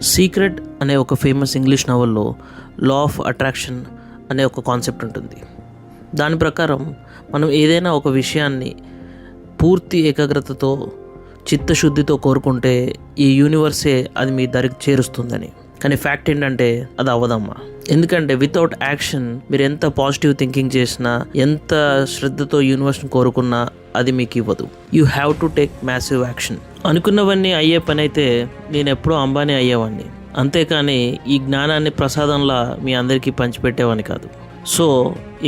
Secret అనే ఒక famous English నవల్లో లా ఆఫ్ అట్రాక్షన్ అనే ఒక కాన్సెప్ట్ ఉంటుంది. దాని ప్రకారం మనం ఏదైనా ఒక విషయాన్ని పూర్తి ఏకాగ్రతతో చిత్తశుద్ధితో కోరుకుంటే ఈ యూనివర్సే అది మీ దరికి చేరుస్తుందని. కానీ ఫ్యాక్ట్ ఏంటంటే అది అవ్వదమ్మా. ఎందుకంటే వితౌట్ యాక్షన్ మీరు ఎంత పాజిటివ్ థింకింగ్ చేసినా, ఎంత శ్రద్ధతో యూనివర్స్ని కోరుకున్నా అది మీకు ఇవ్వదు. You have to take massive action. అనుకున్నవన్నీ అయ్యే పని అయితే నేను ఎప్పుడూ అంబానీ అయ్యేవాడిని, అంతేకాని ఈ జ్ఞానాన్ని ప్రసాదంలా మీ అందరికీ పంచిపెట్టేవాడిని కాదు. సో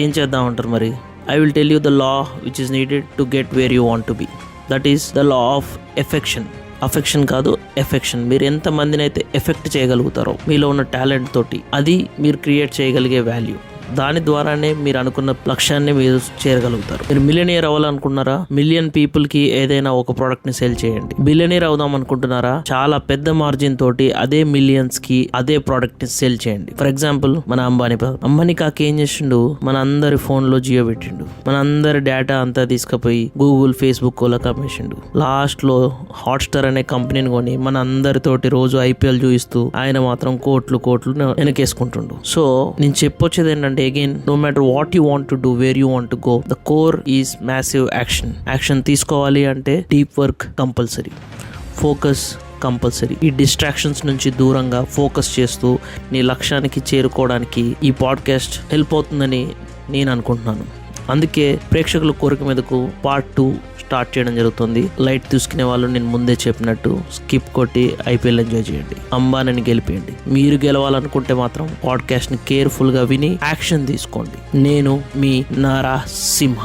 ఏం చేద్దామంటారు మరి? I will tell you the law which is needed to get where you want to be. That is the law of affection. Affection కాదు, ఎఫెక్షన్. మీరు ఎంతమందిని అయితే ఎఫెక్ట్ చేయగలుగుతారో మీలో ఉన్న టాలెంట్ తోటి, అది మీరు క్రియేట్ చేయగలిగే వాల్యూ. దాని ద్వారానే మీరు అనుకున్న లక్ష్యాన్ని మీరు చేరగలుగుతారు. మీరు మిలియనీర్ అవ్వాలనుకున్నారా? మిలియన్ పీపుల్ కి ఏదైనా ఒక ప్రోడక్ట్ ని సేల్ చేయండి. బిలియనీర్ అవుదాం అనుకుంటున్నారా? చాలా పెద్ద మార్జిన్ తోటి అదే మిలియన్స్ కి అదే ప్రోడక్ట్ ని సేల్ చేయండి. ఫర్ ఎగ్జాంపుల్ మన అంబానీ కాకి ఏం చేసిండు? మన అందరి ఫోన్ లో జియో పెట్టిండు. మన అందరి డేటా అంతా తీసుకుపోయి గూగుల్, ఫేస్బుక్ కోలకు అమ్మేసిండు. లాస్ట్ లో హాట్స్టార్ అనే కంపెనీని కొని మన అందరితోటి రోజు ఐపీఎల్ చూపిస్తూ ఆయన మాత్రం కోట్లు వెనకేసుకుంటుండు. సో నేను చెప్పొచ్చేది ఏంటంటే, again, no matter what you want to do, where you want to go, the core is massive action. Action తీసుకోవాలి అంటే deep work compulsory, focus compulsory. ఈ డిస్ట్రాక్షన్స్ నుంచి దూరంగా ఫోకస్ చేస్తూ నీ లక్ష్యానికి చేరుకోవడానికి ఈ పాడ్కాస్ట్ హెల్ప్ అవుతుందని నేను అనుకుంటున్నాను. అందుకే ప్రేక్షకుల కోరిక మీదకు పార్ట్ 2 స్టార్ట్ చేయడం జరుగుతుంది. లైట్ తీసుకునే వాళ్ళు నేను ముందే చెప్పినట్టు స్కిప్ కొట్టి ఐపీఎల్ ఎంజాయ్ చేయండి, అంబానీని గెలిపేయండి. మీరు గెలవాలనుకుంటే మాత్రం పాడ్కాస్ట్ ని కేర్ఫుల్ గా విని యాక్షన్ తీసుకోండి. నేను మీ నారా సింహ.